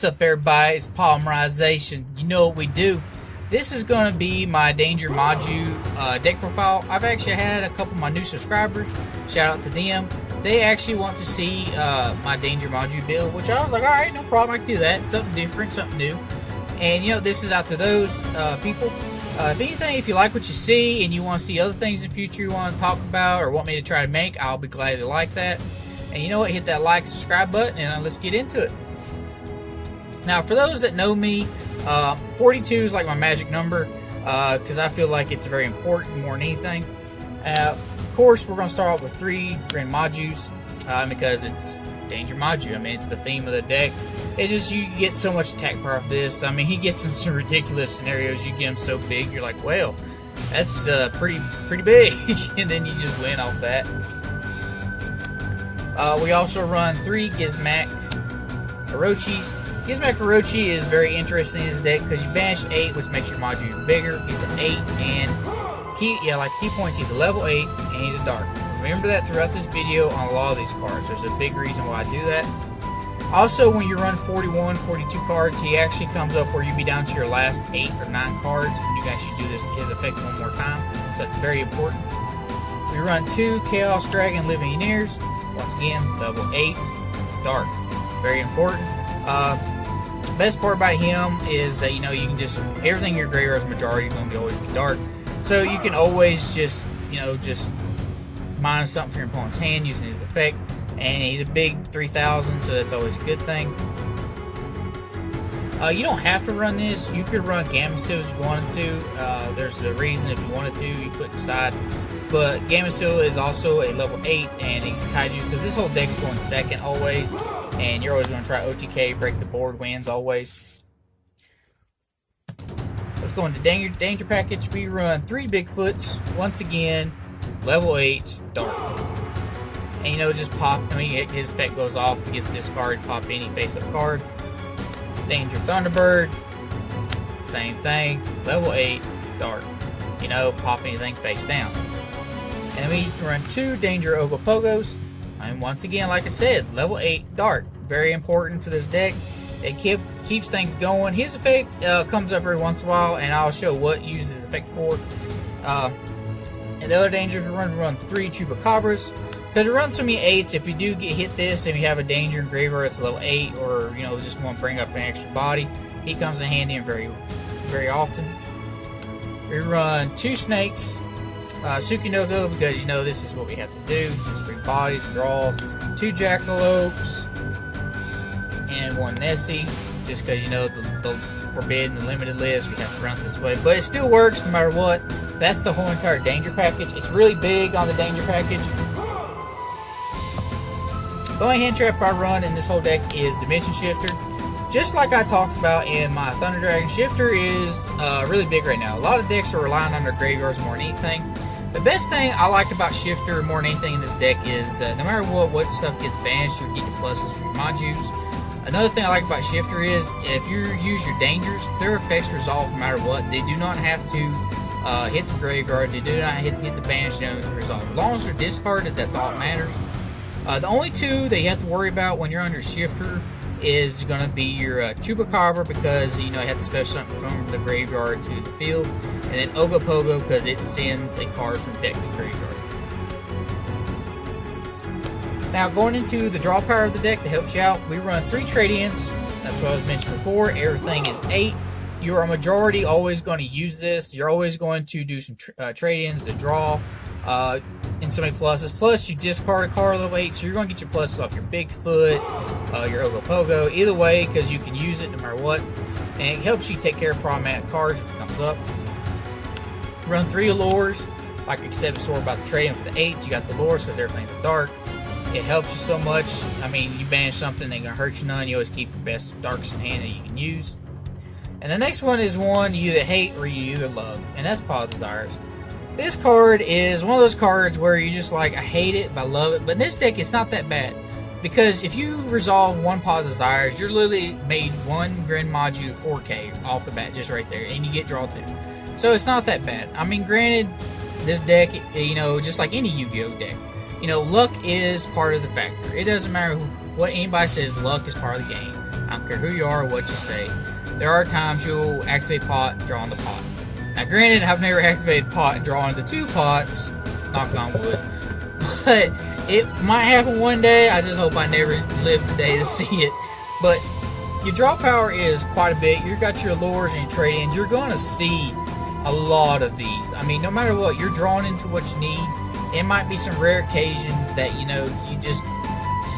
What's up, everybody? It's polymerization. You know what we do. This is going to be my Danger Maju deck profile. I've actually had a couple of my new subscribers. Shout out to them. They actually want to see my Danger Maju build, which I was like, alright, no problem, I can do that. Something different, something new. And, you know, this is out to those people. If anything, if you like what you see and you want to see other things in the future you want to talk about or want me to try to make, I'll be glad to like that. And you know what? Hit that like, subscribe button, and let's get into it. Now, for those that know me, 42 is like my magic number because I feel like it's very important more than anything. Of course, we're going to start off with 3 Grand Majus because it's Danger Maju. I mean, it's the theme of the deck. It just, you get so much attack power off this. I mean, he gets some ridiculous scenarios. You get him so big, you're like, well, that's pretty big. And then you just win off that. We also run 3 Gizmak Orochis. Gizmak Orochi is very interesting in his deck because you banish 8, which makes your Maju even bigger. He's an 8, and key points, he's a level 8, and he's a dark. Remember that throughout this video on a lot of these cards. There's a big reason why I do that. Also, when you run 41, 42 cards, he actually comes up where you be down to your last 8 or 9 cards, and you can actually do his effect one more time. So that's very important. We run 2 Chaos Dragon Legionnaires. Once again, level 8, dark. Very important. Best part about him is that, you know, you can just, everything in your graveyard's majority is going to always be dark. So you can always just, you know, just minus something from your opponent's hand using his effect. And he's a big 3,000, so that's always a good thing. You don't have to run this. You could run Gamecill if you wanted to. There's a reason if you wanted to, you could decide. But Gamecill is also a level 8, and he kaijus, because this whole deck's going second always. And you're always going to try OTK, break the board, wins always. Let's go into Danger Package. We run 3 Bigfoots. Once again, level 8, dark. And you know, just pop, I mean, his effect goes off, he gets discarded, pop any face-up card. Danger Thunderbird, same thing, level 8, dark. You know, pop anything face down. And we run 2 Danger Ogopogos. And once again, like I said, level 8, dark. Very important for this deck. It keeps things going. His effect comes up every once in a while, and I'll show what uses his effect for. And the other dangers we run 3 Chupacabras. Because we run so many 8s, if you do get hit this and you have a danger in graveyard that's level 8, or, you know, just want to bring up an extra body, he comes in handy and very often. We run 2 snakes. Tsukinoko, because you know this is what we have to do. Just 3 bodies, draws, 2 Jackalopes, and 1 Nessie. Just because you know the forbidden, the limited list, we have to run this way. But it still works no matter what. That's the whole entire Danger Package. It's really big on the Danger Package. The only hand trap I run in this whole deck is Dimension Shifter. Just like I talked about in my Thunder Dragon, Shifter is really big right now. A lot of decks are relying on their graveyards more than anything. The best thing I like about Shifter more than anything in this deck is no matter what stuff gets banished, you get your pluses for your Majus. Another thing I like about Shifter is if you use your dangers, their effects resolve no matter what. They do not have to hit the graveyard. They do not have to hit the banish zone to resolve. As long as they're discarded, that's all that matters. The only 2 that you have to worry about when you're under Shifter is going to be your Chupacabra, because you know you have to special something from the graveyard to the field, and then Ogopogo because it sends a card from deck to graveyard. Now, going into the draw power of the deck that helps you out, we run 3 trade-ins. That's what I was mentioning before. Everything is 8. You are a majority always going to use this. You're always going to do some trade-ins to draw. And so many pluses. Plus, you discard a card level 8, so you're going to get your pluses off your Bigfoot, your Ogopogo, either way, because you can use it no matter what. And it helps you take care of problematic cards if it comes up. Run 3 Allures. Like I said before about the trading for the 8s, you got the Allures because everything's dark. It helps you so much. I mean, you banish something, ain't going to hurt you none. You always keep your best darks in hand that you can use. And the next one is one you either hate or you either love, and that's Paw Desires. This card is one of those cards where you just like, I hate it, but I love it. But in this deck, it's not that bad. Because if you resolve 1 Paw Desires, you're literally made 1 Grand Maju 4K off the bat, just right there. And you get draw 2. So it's not that bad. I mean, granted, this deck, you know, just like any Yu-Gi-Oh deck, you know, luck is part of the factor. It doesn't matter what anybody says, luck is part of the game. I don't care who you are or what you say. There are times you'll activate pot, draw on the pot. Now granted, I've never activated pot and drawn into 2 pots, knock on wood, but it might happen one day. I just hope I never live the day to see it. But your draw power is quite a bit. You've got your lures and your trade-ins. You're going to see a lot of these. I mean, no matter what, you're drawing into what you need. It might be some rare occasions that, you know, you just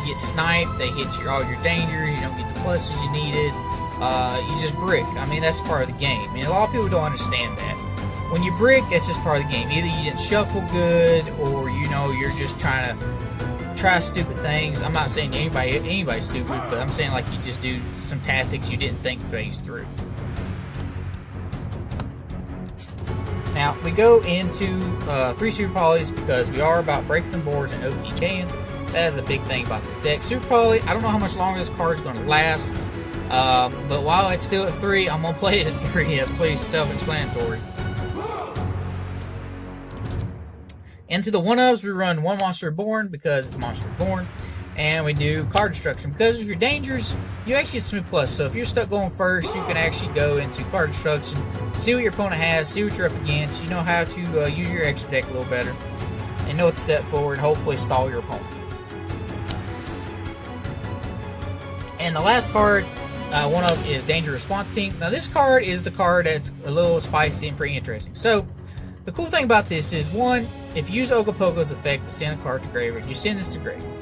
get sniped, they hit all your dangers, you don't get the pluses you needed, you just brick. I mean, that's part of the game. I mean, a lot of people don't understand that. When you brick, that's just part of the game. Either you didn't shuffle good, or, you know, you're just trying to try stupid things. I'm not saying anybody's stupid, but I'm saying like you just do some tactics you didn't think things through. Now, we go into 3 Super Polys because we are about breaking the boards and OTKing. That is a big thing about this deck. Super Poly, I don't know how much longer this card is going to last, but while it's still at 3, I'm going to play it at 3. That's pretty self-explanatory. Into the 1-ups, we run 1 Monster Reborn because it's Monster Reborn. And we do card destruction. Because of your dangers, you actually get Smooth Plus. So if you're stuck going first, you can actually go into card destruction, see what your opponent has, see what you're up against. You know how to use your extra deck a little better, and know what to set forward, and hopefully stall your opponent. And the last card, 1-up, is Danger Response Team. Now this card is the card that's a little spicy and pretty interesting. So the cool thing about this is, one, if you use Ogopogo's effect to send a card to graveyard, you send this to graveyard.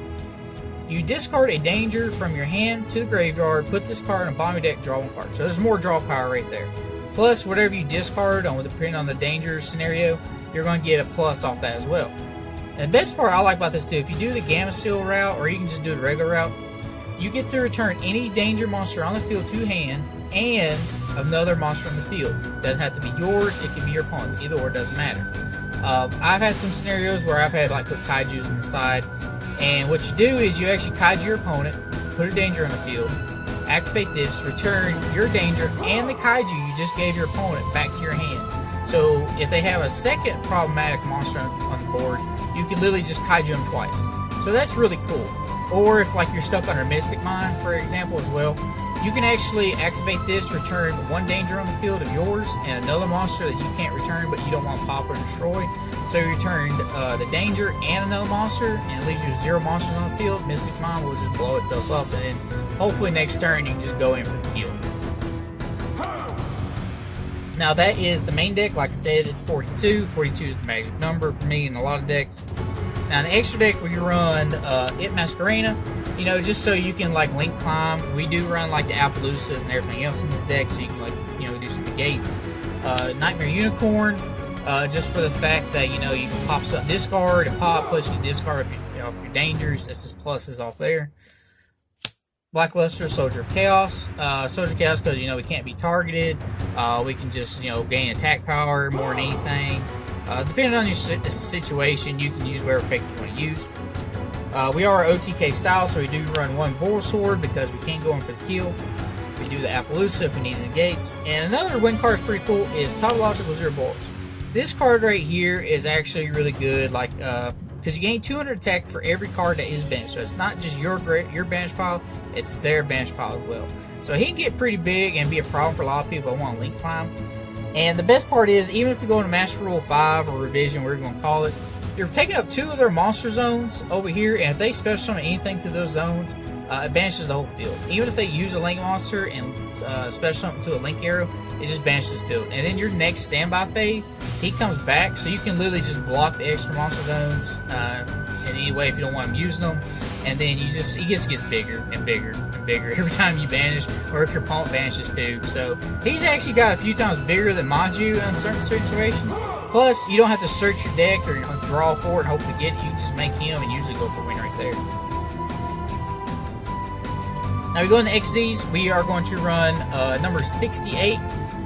You discard a danger from your hand to the graveyard, put this card on the bottom of your deck, draw 1 card. So there's more draw power right there. Plus, whatever you discard, depending on the danger scenario, you're going to get a plus off that as well. And the best part I like about this too, if you do the Gamma Seal route, or you can just do the regular route, you get to return any danger monster on the field to hand, and another monster on the field. It doesn't have to be yours, it can be your opponent's. Either or, it doesn't matter. I've had some scenarios where I've had like put kaijus on the side, and what you do is you actually kaiju your opponent, put a danger on the field, activate this, return your danger and the kaiju you just gave your opponent back to your hand. So if they have a second problematic monster on the board, you can literally just kaiju them twice. So that's really cool. Or if like you're stuck under Mystic Mine, for example, as well, you can actually activate this, return 1 danger on the field of yours, and another monster that you can't return but you don't want to pop or destroy. So you returned the danger and another monster, and it leaves you 0 monsters on the field. Mystic Mine will just blow itself up, and then hopefully next turn you can just go in for the kill. Now that is the main deck. Like I said, it's 42. 42 is the magic number for me in a lot of decks. Now in the extra deck we run It Masquerena, you know, just so you can like link climb. We do run like the Appaloosas and everything else in this deck, so you can like, you know, do some negates. Nightmare Unicorn, just for the fact that, you know, you can pop something, discard and pop, plus you can discard if your dangers. That's just pluses off there. Blackluster, Soldier of Chaos. Soldier of Chaos because, you know, we can't be targeted. We can just, you know, gain attack power more than anything. Depending on your situation, you can use whatever effect you want to use. We are OTK style, so we do run 1 Bull Sword because we can't go in for the kill. We do the Appaloosa if we need the negates. And another win card is pretty cool is Tautological Zero Boars. This card right here is actually really good, like, because you gain 200 attack for every card that is benched. So it's not just your bench pile, it's their bench pile as well. So he can get pretty big and be a problem for a lot of people that want to link climb. And the best part is, even if you go into Master Rule 5 or Revision, whatever you want to call it, you're taking up 2 of their monster zones over here, and if they special summon anything to those zones, it banishes the whole field. Even if they use a link monster and special summon to a link arrow, it just banishes the field. And then your next standby phase, he comes back, so you can literally just block the extra monster zones in any way if you don't want him using them. And then he just gets bigger and bigger and bigger every time you banish, or if your opponent banishes too. So he's actually got a few times bigger than Maju in certain situations. Plus, you don't have to search your deck or draw for it and hope to get it. You just make him and usually go for a win right there. Now we go into Xxes. We are going to run number 68,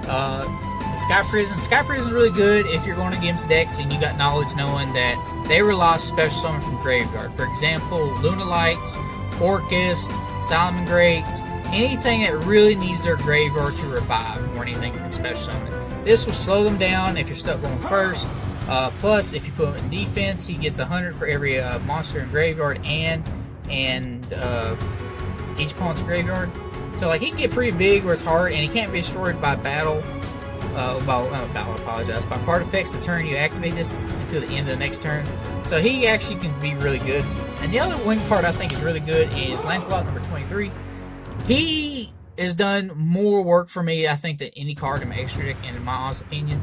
the Sky Prison. Sky Prison is really good if you're going against decks and you got knowledge knowing that they rely special summon from graveyard. For example, Luna Lights, Orcust, Solomon Greats, anything that really needs their graveyard to revive more than anything from special summon. This will slow them down if you're stuck going first. Plus, if you put him in defense, he gets 100 for every monster in graveyard and each opponent's graveyard. So like he can get pretty big where it's hard, and he can't be destroyed by battle. I apologize. By card effects, the turn you activate this until the end of the next turn. So he actually can be really good. And the other wing card I think is really good is Lancelot number 23. He has done more work for me, I think, than any card in my extra deck, and in my honest opinion.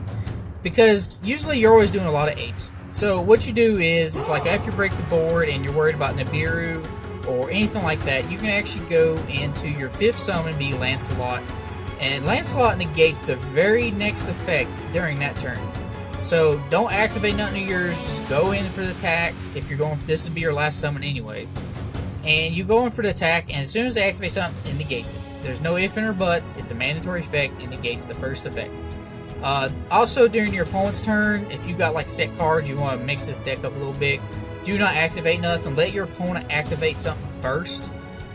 Because usually you're always doing a lot of 8s. So what you do is like after you break the board and you're worried about Nibiru or anything like that, you can actually go into your 5th summon, be Lancelot. And Lancelot negates the very next effect during that turn. So don't activate nothing of yours, just go in for the attacks. If you're going, this would be your last summon anyways. And you go in for the attack, and as soon as they activate something, it negates it. There's no if and or buts, it's a mandatory effect, it negates the first effect. Also during your opponent's turn, if you got like set cards, you want to mix this deck up a little bit, do not activate nothing, let your opponent activate something first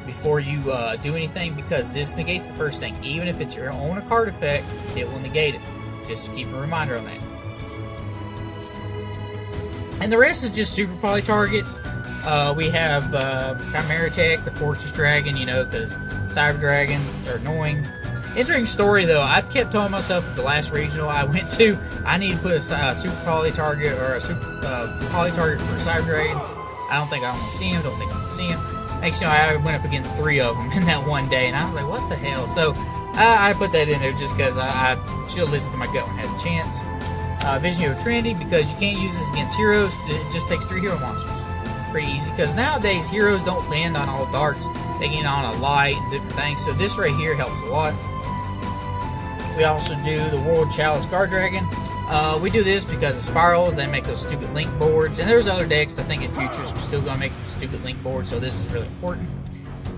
before you do anything, because this negates the first thing. Even if it's your own card effect, it will negate it. Just keep a reminder on that. And the rest is just super poly targets. We have Chimera Tech, the Fortress Dragon, you know, because Cyber Dragons are annoying. Interesting story though, I kept telling myself at the last regional I went to, I need to put a super poly target or a super poly target for Cyber Dragons. I don't think I want to see him, don't think I want to see him. Next, you know, I went up against 3 of them in that one day, and I was like, what the hell? So I put that in there just because I should have listened to my gut when I had the chance. Vision of Trinity, because you can't use this against heroes. It just takes 3 hero monsters. Pretty easy, because nowadays heroes don't land on all darts. They get on a light and different things. So this right here helps a lot. We also do the World Chalice Guard Dragon. We do this because of spirals, they make those stupid link boards. And there's other decks, I think in futures, we're still going to make some stupid link boards, so this is really important.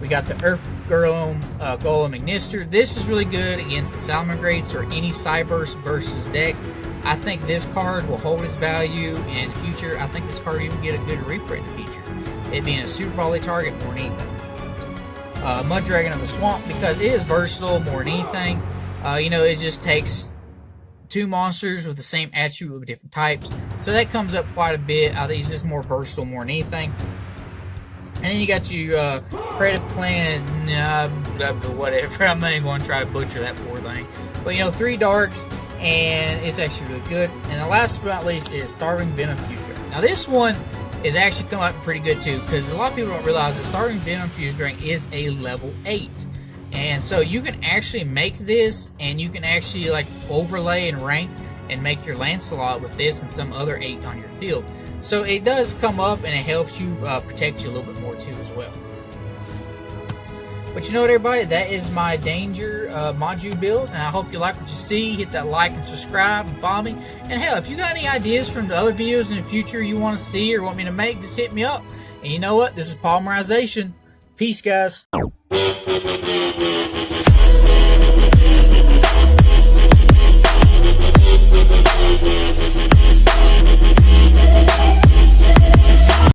We got the Earth Golem Ignister. This is really good against the Salamangreats or any Cyburst versus deck. I think this card will hold its value in the future. I think this card will even get a good reprint in the future. It being a super poly target more than anything. Mud Dragon of the Swamp, because it is versatile more than anything. You know, it just takes 2 monsters with the same attribute with different types. So that comes up quite a bit. I think it's just more versatile more than anything. And then you got your Credit Plan, whatever. I'm not even going to try to butcher that poor thing. But, you know, 3 darks, and it's actually really good. And the last but not least is Starving Venom Fuse Dragon. Now, this one is actually coming out pretty good, too, because a lot of people don't realize that Starving Venom Fuse Dragon is a level 8. And so you can actually make this, and you can actually like overlay and rank and make your Lancelot with this and some other 8 on your field. So it does come up, and it helps you protect you a little bit more too as well. But you know what, everybody, that is my Danger Maju build, and I hope you like what you see. Hit that like and subscribe and follow me. And hell, if you got any ideas from the other videos in the future you want to see or want me to make, just hit me up. And you know what, this is Polymerization. Peace, guys.